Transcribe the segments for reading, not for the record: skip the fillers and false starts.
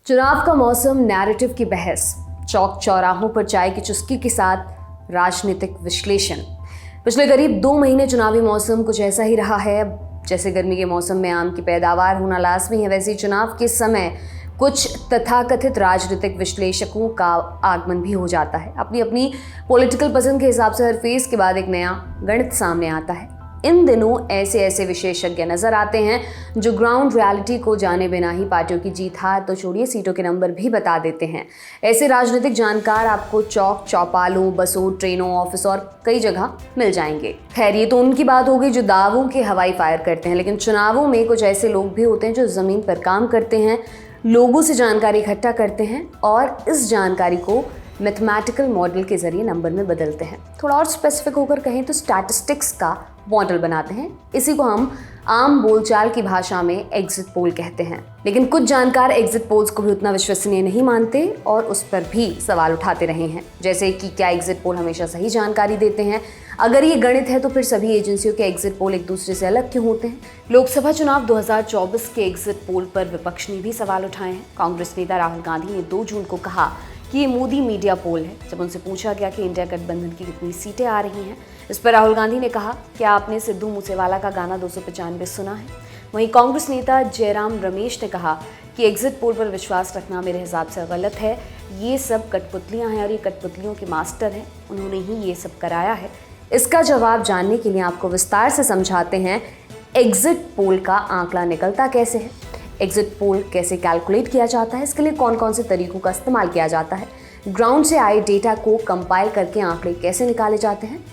चुनाव का मौसम, नैरेटिव की बहस, चौक चौराहों पर चाय की चुस्की के साथ राजनीतिक विश्लेषण। पिछले करीब 2 महीने चुनावी मौसम कुछ ऐसा ही रहा है। जैसे गर्मी के मौसम में आम की पैदावार होना लाजमी है, वैसे ही चुनाव के समय कुछ तथाकथित राजनीतिक विश्लेषकों का आगमन भी हो जाता है। अपनी अपनी पॉलिटिकल पसंद के हिसाब से हर फेज के बाद एक नया गणित सामने आता है। इन दिनों ऐसे विशेषज्ञ नजर आते हैं जो ग्राउंड रियलिटी को जाने बिना ही पार्टियों की जीत हार तो छोड़िए सीटों के नंबर भी बता देते हैं। ऐसे राजनीतिक जानकार आपको चौक चौपालों, बसों, ट्रेनों, ऑफिस और कई जगह मिल जाएंगे। खैर, ये तो उनकी बात हो गई जो दावों के हवाई फायर करते हैं, लेकिन चुनावों में कुछ ऐसे लोग भी होते हैं जो जमीन पर काम करते हैं, लोगों से जानकारी इकट्ठा करते हैं और इस जानकारी को मैथमेटिकल मॉडल के जरिए नंबर में बदलते हैं। थोड़ा और स्पेसिफिक होकर कहें तो स्टैटिस्टिक्स का मॉडल बनाते हैं। इसी को हम आम बोलचाल की भाषा में एग्जिट पोल कहते हैं। लेकिन कुछ जानकार एग्जिट पोल्स को भी उतना विश्वसनीय नहीं मानते और उस पर भी सवाल उठाते रहे हैं, जैसे कि क्या एग्जिट पोल हमेशा सही जानकारी देते हैं? अगर ये गणित है तो फिर सभी एजेंसियों के एग्जिट पोल एक दूसरे से अलग क्यों होते हैं? लोकसभा चुनाव 2024 के एग्जिट पोल पर विपक्ष ने भी सवाल उठाए हैं। कांग्रेस नेता राहुल गांधी ने 2 जून को कहा कि ये मोदी मीडिया पोल है। जब उनसे पूछा गया कि इंडिया गठबंधन की कितनी सीटें आ रही हैं, इस पर राहुल गांधी ने कहा, क्या आपने सिद्धू मूसेवाला का गाना 295 सुना है? वहीं कांग्रेस नेता जयराम रमेश ने कहा कि एग्जिट पोल पर विश्वास रखना मेरे हिसाब से गलत है। ये सब कठपुतलियां हैं और ये कठपुतलियों के मास्टर हैं, उन्होंने ही ये सब कराया है। इसका जवाब जानने के लिए आपको विस्तार से समझाते हैं एग्जिट पोल का आंकड़ा निकलता कैसे है, एग्जिट पोल कैसे कैलकुलेट किया जाता है, इसके लिए कौन कौन से तरीकों का इस्तेमाल किया जाता है, ग्राउंड से आए डेटा को कंपाइल करके आंकड़े कैसे निकाले जाते हैं।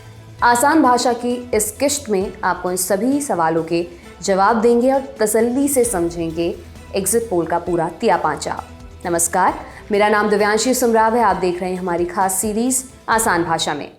आसान भाषा की इस किश्त में आपको इन सभी सवालों के जवाब देंगे और तसल्ली से समझेंगे एग्जिट पोल का पूरा तिया पांचा। नमस्कार, मेरा नाम दिव्यांशी सुमराव है। आप देख रहे हैं हमारी खास सीरीज आसान भाषा में।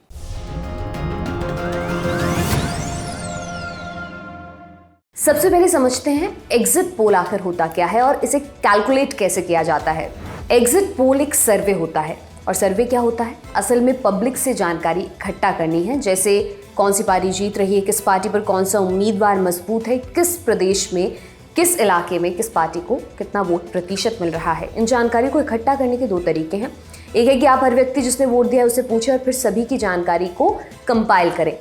सबसे पहले समझते हैं एग्जिट पोल आखिर होता क्या है और इसे कैलकुलेट कैसे किया जाता है। एग्जिट पोल एक सर्वे होता है और सर्वे क्या होता है? असल में पब्लिक से जानकारी इकट्ठा करनी है, जैसे कौन सी पार्टी जीत रही है, किस पार्टी पर कौन सा उम्मीदवार मजबूत है, किस प्रदेश में, किस इलाके में किस पार्टी को कितना वोट प्रतिशत मिल रहा है। इन जानकारी को इकट्ठा करने के 2 तरीके हैं। एक है कि आप हर व्यक्ति जिसने वोट दिया है उससे पूछें और फिर सभी की जानकारी को कंपाइल करें।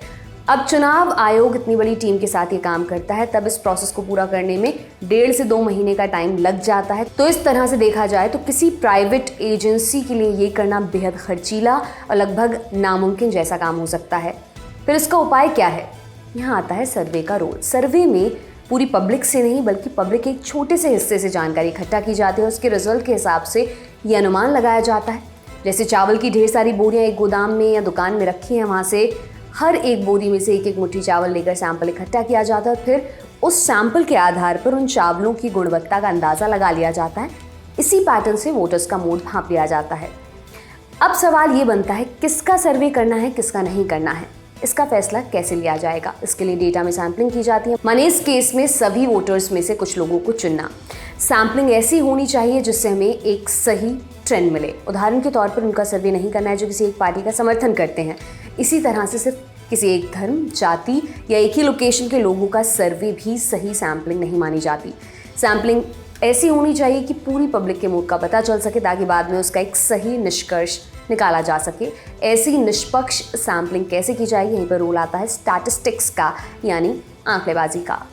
अब चुनाव आयोग इतनी बड़ी टीम के साथ ये काम करता है, तब इस प्रोसेस को पूरा करने में 1.5 से 2 महीने का टाइम लग जाता है। तो इस तरह से देखा जाए तो किसी प्राइवेट एजेंसी के लिए ये करना बेहद खर्चीला और लगभग नामुमकिन जैसा काम हो सकता है। फिर इसका उपाय क्या है? यहाँ आता है सर्वे का रोल। सर्वे में पूरी पब्लिक से नहीं बल्कि पब्लिक के एक छोटे से हिस्से से जानकारी इकट्ठा की जाती है और उसके रिजल्ट के हिसाब से ये अनुमान लगाया जाता है। जैसे चावल की ढेर सारी बोरियां एक गोदाम में या दुकान में रखी हैं, वहाँ से हर एक बोरी में से एक मुट्ठी चावल लेकर सैंपल इकट्ठा किया जाता है और फिर उस सैंपल के आधार पर उन चावलों की गुणवत्ता का अंदाज़ा लगा लिया जाता है। इसी पैटर्न से वोटर्स का मूड भांप लिया जाता है। अब सवाल ये बनता है किसका सर्वे करना है, किसका नहीं करना है, इसका फैसला कैसे लिया जाएगा? इसके लिए डेटा में सैम्पलिंग की जाती है। माने इस केस में सभी वोटर्स में से कुछ लोगों को चुनना। सैम्पलिंग ऐसी होनी चाहिए जिससे हमें एक सही ट्रेंड मिले। उदाहरण के तौर पर उनका सर्वे नहीं करना है जो किसी एक पार्टी का समर्थन करते हैं। इसी तरह से सिर्फ किसी एक धर्म, जाति या एक ही लोकेशन के लोगों का सर्वे भी सही सैम्पलिंग नहीं मानी जाती। सैम्पलिंग ऐसी होनी चाहिए कि पूरी पब्लिक के मूड का पता चल सके ताकि बाद में उसका एक सही निष्कर्ष निकाला जा सके। ऐसी निष्पक्ष सैम्पलिंग कैसे की जाएगी? यहीं पर रोल आता है स्टैटिस्टिक्स का, यानी आंकड़ेबाजी का।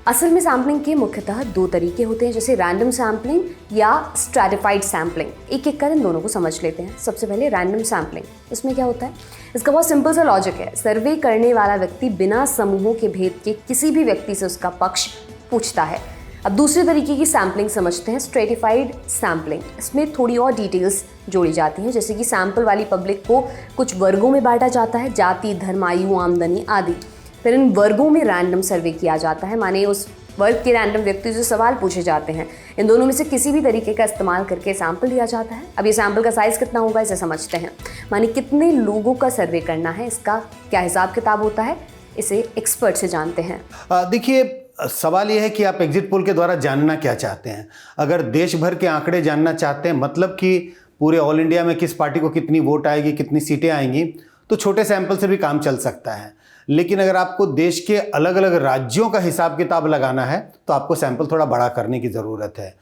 असल में सैम्पलिंग के मुख्यतः 2 तरीके होते हैं, जैसे रैंडम सैम्पलिंग या स्ट्रैटिफाइड सैम्पलिंग। एक एक कर इन दोनों को समझ लेते हैं। सबसे पहले रैंडम सैम्पलिंग। इसमें क्या होता है? इसका बहुत सिंपल सा लॉजिक है। सर्वे करने वाला व्यक्ति बिना समूहों के भेद के किसी भी व्यक्ति से उसका पक्ष पूछता है। अब दूसरे तरीके की सैम्पलिंग समझते हैं, स्ट्रेटिफाइड सैम्पलिंग। इसमें थोड़ी और डिटेल्स जोड़ी जाती हैं, जैसे कि सैंपल वाली पब्लिक को कुछ वर्गों में बांटा जाता है, जाति, धर्म, आयु, आमदनी आदि। फिर इन वर्गों में रैंडम सर्वे किया जाता है, माने उस वर्ग के रैंडम व्यक्ति से सवाल पूछे जाते हैं। इन दोनों में से किसी भी तरीके का इस्तेमाल करके सैंपल लिया जाता है। अब ये सैंपल का साइज़ कितना होगा इसे समझते हैं। माने कितने लोगों का सर्वे करना है, इसका क्या हिसाब किताब होता है, इसे एक्सपर्ट से जानते हैं। देखिए, सवाल यह है कि आप एग्जिट पोल के द्वारा जानना क्या चाहते हैं। अगर देश भर के आंकड़े जानना चाहते हैं, मतलब कि पूरे ऑल इंडिया में किस पार्टी को कितनी वोट आएगी, कितनी सीटें आएंगी, तो छोटे सैंपल से भी काम चल सकता है। लेकिन अगर आपको देश के अलग अलग राज्यों का हिसाब किताब लगाना है तो आपको सैंपल थोड़ा बड़ा करने की ज़रूरत है।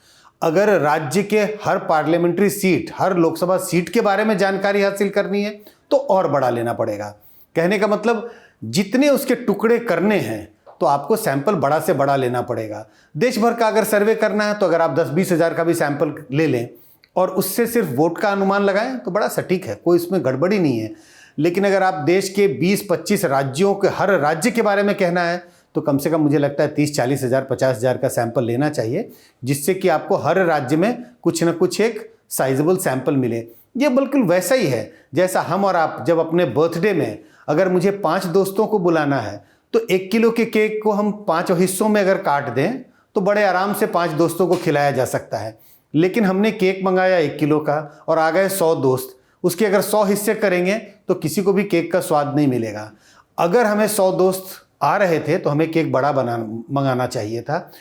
अगर राज्य के हर पार्लियामेंट्री सीट, हर लोकसभा सीट के बारे में जानकारी हासिल करनी है तो और बड़ा लेना पड़ेगा। कहने का मतलब जितने उसके टुकड़े करने हैं तो आपको सैंपल बड़ा से बड़ा लेना पड़ेगा। देश भर का अगर सर्वे करना है तो अगर आप 10-20 हज़ार का भी सैंपल ले लें और उससे सिर्फ वोट का अनुमान लगाएं तो बड़ा सटीक है, कोई इसमें गड़बड़ी नहीं है। लेकिन अगर आप देश के 20-25 राज्यों के हर राज्य के बारे में कहना है तो कम से कम मुझे लगता है 30-40 हज़ार 50 हज़ार का सैंपल लेना चाहिए, जिससे कि आपको हर राज्य में कुछ ना कुछ एक साइजेबल सैंपल मिले। ये बिल्कुल वैसा ही है जैसा हम और आप जब अपने बर्थडे में अगर मुझे 5 दोस्तों को बुलाना है तो 1 किलो के केक को हम 5 हिस्सों में अगर काट दें तो बड़े आराम से 5 दोस्तों को खिलाया जा सकता है। लेकिन हमने केक मंगाया 1 किलो का और आ गए 100 दोस्त, उसके अगर 100 हिस्से करेंगे तो किसी को भी केक का स्वाद नहीं मिलेगा। अगर हमें 100 दोस्त आ रहे थे तो हमें केक बड़ा मंगाना चाहिए था।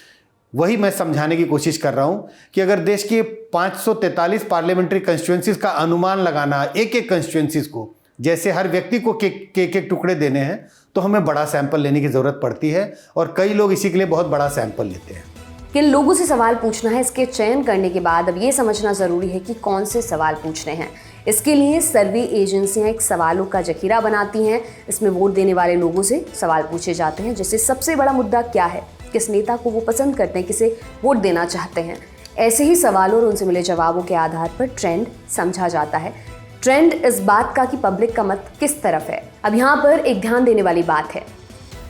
वही मैं समझाने की कोशिश कर रहा हूं कि अगर देश के 543 पार्लियामेंट्री कंस्टिट्यूएंसीज का अनुमान लगाना एक एक कंस्टिट्यूएंसीज को, जैसे हर व्यक्ति को केक टुकड़े देने हैं, तो हमें बड़ा सैंपल लेने की ज़रूरत पड़ती है और कई लोग इसी के लिए बहुत बड़ा सैंपल लेते हैं। किन लोगों से सवाल पूछना है, इसके चयन करने के बाद अब ये समझना ज़रूरी है कि कौन से सवाल पूछने हैं। इसके लिए सर्वे एजेंसियां एक सवालों का जखीरा बनाती हैं। इसमें वोट देने वाले लोगों से सवाल पूछे जाते हैं, जैसे सबसे बड़ा मुद्दा क्या है, किस नेता को वो पसंद करते हैं, किसे वोट देना चाहते हैं। ऐसे ही सवालों और उनसे मिले जवाबों के आधार पर ट्रेंड समझा जाता है। ट्रेंड इस बात का कि पब्लिक का मत किस तरफ है। अब यहाँ पर एक ध्यान देने वाली बात है,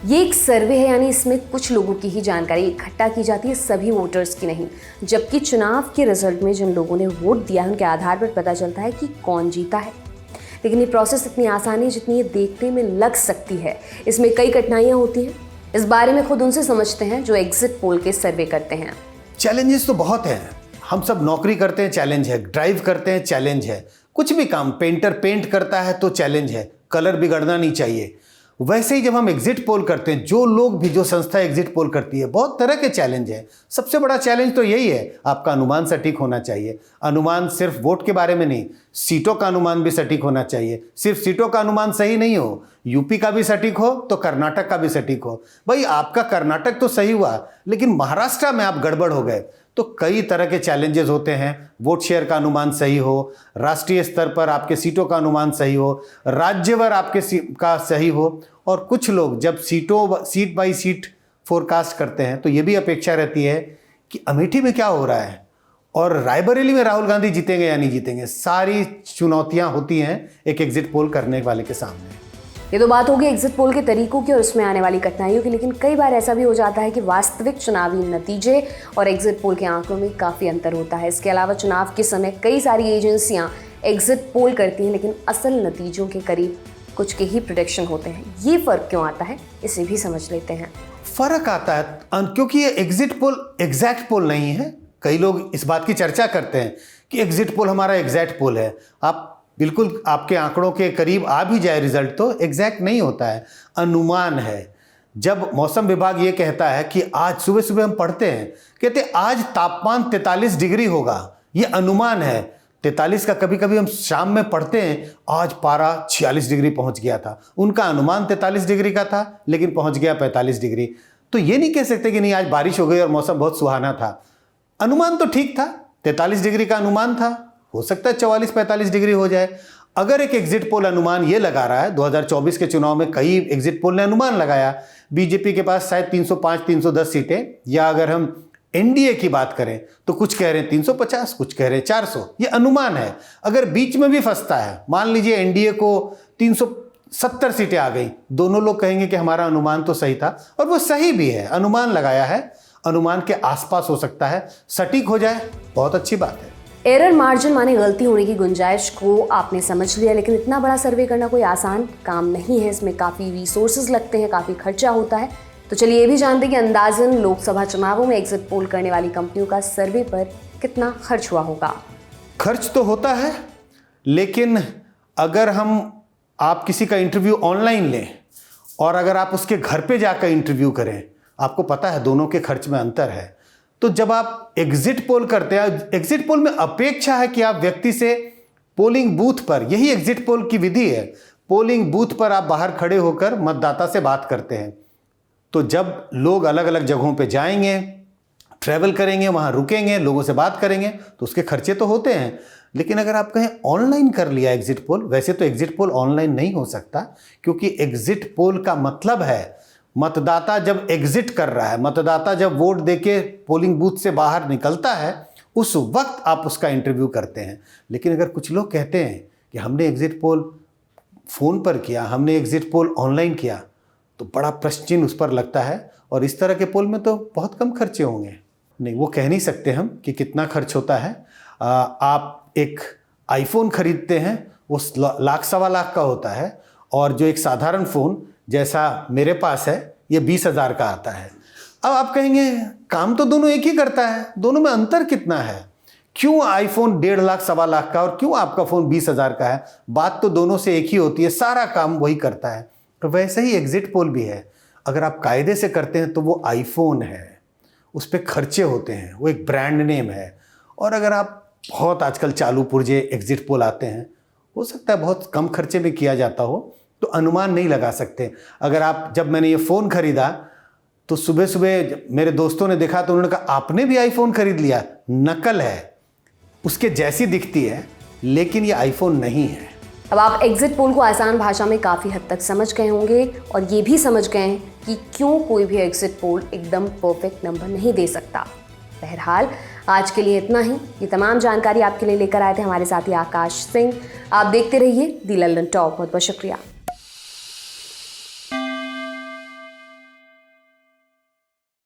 ये एक सर्वे है, यानी इसमें कुछ लोगों की ही जानकारी इकट्ठा की जाती है, सभी वोटर्स की नहीं। जबकि चुनाव के रिजल्ट में जिन लोगों ने वोट दिया है उनके आधार पर पता चलता है कि कौन जीता है। लेकिन ये प्रोसेस इतनी आसान है जितनी ये देखने में लग सकती है। इसमें कई कठिनाइयाँ होती हैं। इस बारे में खुद उनसे समझते हैं जो एग्जिट पोल के सर्वे करते हैं। चैलेंजेस तो बहुत हैं। हम सब नौकरी करते हैं, चैलेंज है। ड्राइव करते हैं, चैलेंज है। कुछ भी काम, पेंटर पेंट करता है तो चैलेंज है, कलर बिगड़ना नहीं चाहिए। वैसे ही जब हम एग्जिट पोल करते हैं, जो लोग भी, जो संस्था एग्जिट पोल करती है, बहुत तरह के चैलेंज है। सबसे बड़ा चैलेंज तो यही है, आपका अनुमान सटीक होना चाहिए। अनुमान सिर्फ वोट के बारे में नहीं, सीटों का अनुमान भी सटीक होना चाहिए। सिर्फ सीटों का अनुमान सही नहीं हो, यूपी का भी सटीक हो तो कर्नाटक का भी सटीक हो। भाई आपका कर्नाटक तो सही हुआ, लेकिन महाराष्ट्र में आप गड़बड़ हो गए तो कई तरह के चैलेंजेस होते हैं। वोट शेयर का अनुमान सही हो, राष्ट्रीय स्तर पर आपके सीटों का अनुमान सही हो, राज्यवार आपके का सही हो। और कुछ लोग जब सीट बाई सीट फोरकास्ट करते हैं तो ये भी अपेक्षा रहती है कि अमेठी में क्या हो रहा है और रायबरेली में राहुल गांधी जीतेंगे या नहीं जीतेंगे। सारी चुनौतियां होती हैं एक एग्जिट पोल करने वाले के सामने। ये तो बात होगी एग्जिट पोल के तरीकों की और उसमें आने वाली कठिनाइयों की। लेकिन कई बार ऐसा भी हो जाता है कि वास्तविक चुनावी नतीजे और एग्जिट पोल के आंकड़ों में काफ़ी अंतर होता है। इसके अलावा चुनाव के समय कई सारी एजेंसियां एग्जिट पोल करती हैं, लेकिन असल नतीजों के करीब कुछ के ही प्रेडिक्शन होते हैं। ये फ़र्क क्यों आता है, इसे भी समझ लेते हैं। फ़र्क आता है क्योंकि ये एग्जिट पोल एग्जैक्ट पोल नहीं है। कई लोग इस बात की चर्चा करते हैं कि एग्जिट पोल हमारा एग्जैक्ट पोल है। आप बिल्कुल आपके आंकड़ों के करीब आ भी जाए रिजल्ट तो एग्जैक्ट नहीं होता है, अनुमान है। जब मौसम विभाग ये कहता है कि आज सुबह सुबह हम पढ़ते हैं, कहते आज तापमान 43 डिग्री होगा, ये अनुमान है। 43 का कभी कभी हम शाम में पढ़ते हैं आज पारा 46 डिग्री पहुंच गया था। उनका अनुमान 43 डिग्री का था लेकिन पहुंच गया 45 डिग्री। तो ये नहीं कह सकते कि नहीं आज बारिश हो गई और मौसम बहुत सुहाना था। अनुमान तो ठीक था, 43 डिग्री का अनुमान था, हो सकता है 44-45 डिग्री हो जाए। अगर एक एग्जिट पोल अनुमान ये लगा रहा है, 2024 के चुनाव में कई एग्जिट पोल ने अनुमान लगाया बीजेपी के पास शायद 305-310 सीटें, या अगर हम एनडीए की बात करें तो कुछ कह रहे हैं 350, कुछ कह रहे हैं 400। ये अनुमान है। अगर बीच में भी फंसता है, मान लीजिए एनडीए को 370 सीटें आ गई, दोनों लोग कहेंगे कि हमारा अनुमान तो सही था, और वो सही भी है। अनुमान लगाया है, अनुमान के आसपास हो सकता है, सटीक हो जाए बहुत अच्छी बात है। एरर मार्जिन माने गलती होने की गुंजाइश को आपने समझ लिया, लेकिन इतना बड़ा सर्वे करना कोई आसान काम नहीं है। इसमें काफ़ी रिसोर्सेज लगते हैं, काफ़ी खर्चा होता है। तो चलिए ये भी जानते हैं कि अंदाजन लोकसभा चुनावों में एग्जिट पोल करने वाली कंपनियों का सर्वे पर कितना खर्च हुआ होगा। खर्च तो होता है, लेकिन अगर आप किसी का इंटरव्यू ऑनलाइन लें और अगर आप उसके घर पे जाकर इंटरव्यू करें, आपको पता है दोनों के खर्च में अंतर है। तो जब आप एग्जिट पोल करते हैं, एग्जिट पोल में अपेक्षा है कि आप व्यक्ति से पोलिंग बूथ पर, यही एग्जिट पोल की विधि है, पोलिंग बूथ पर आप बाहर खड़े होकर मतदाता से बात करते हैं। तो जब लोग अलग अलग जगहों पे जाएंगे ट्रैवल करेंगे, वहाँ रुकेंगे, लोगों से बात करेंगे, तो उसके खर्चे तो होते हैं। लेकिन अगर आप कहें ऑनलाइन कर लिया एग्जिट पोल, वैसे तो एग्जिट पोल ऑनलाइन नहीं हो सकता, क्योंकि एग्जिट पोल का मतलब है मतदाता जब एग्जिट कर रहा है, मतदाता जब वोट देके पोलिंग बूथ से बाहर निकलता है, उस वक्त आप उसका इंटरव्यू करते हैं। लेकिन अगर कुछ लोग कहते हैं कि हमने एग्जिट पोल फ़ोन पर किया, हमने एग्जिट पोल ऑनलाइन किया, तो बड़ा प्रश्न चिन्ह उस पर लगता है। और इस तरह के पोल में तो बहुत कम खर्चे होंगे। नहीं, वो कह नहीं सकते हम कि कितना खर्च होता है। आप एक आईफोन खरीदते हैं, वो लाख सवा लाख का होता है, और जो एक साधारण फ़ोन जैसा मेरे पास है, ये 20,000 का आता है। अब आप कहेंगे काम तो दोनों एक ही करता है, दोनों में अंतर कितना है? क्यों आईफोन 1.5 लाख सवा लाख का और क्यों आपका फ़ोन 20,000 का है? बात तो दोनों से एक ही होती है, सारा काम वही करता है। तो वैसे ही एग्जिट पोल भी है। अगर आप कायदे से करते हैं तो वो आईफोन है, उस पर खर्चे होते हैं, वो एक ब्रांड नेम है। और अगर आप बहुत आजकल चालू पुर्जे एग्जिट पोल आते हैं, हो सकता है बहुत कम खर्चे में किया जाता हो, तो अनुमान नहीं लगा सकते। अगर आप, जब मैंने ये फ़ोन खरीदा तो सुबह सुबह मेरे दोस्तों ने देखा तो उन्होंने कहा आपने भी आईफोन खरीद लिया, नकल है, उसके जैसी दिखती है लेकिन ये आईफोन नहीं है। अब आप एग्जिट पोल को आसान भाषा में काफ़ी हद तक समझ गए होंगे और ये भी समझ गए हैं कि क्यों कोई भी एग्जिट पोल एकदम परफेक्ट नंबर नहीं दे सकता। बहरहाल आज के लिए इतना ही। ये तमाम जानकारी आपके लिए लेकर आए थे हमारे साथी आकाश सिंह। आप देखते रहिए दी लंदन टॉक। बहुत बहुत शुक्रिया।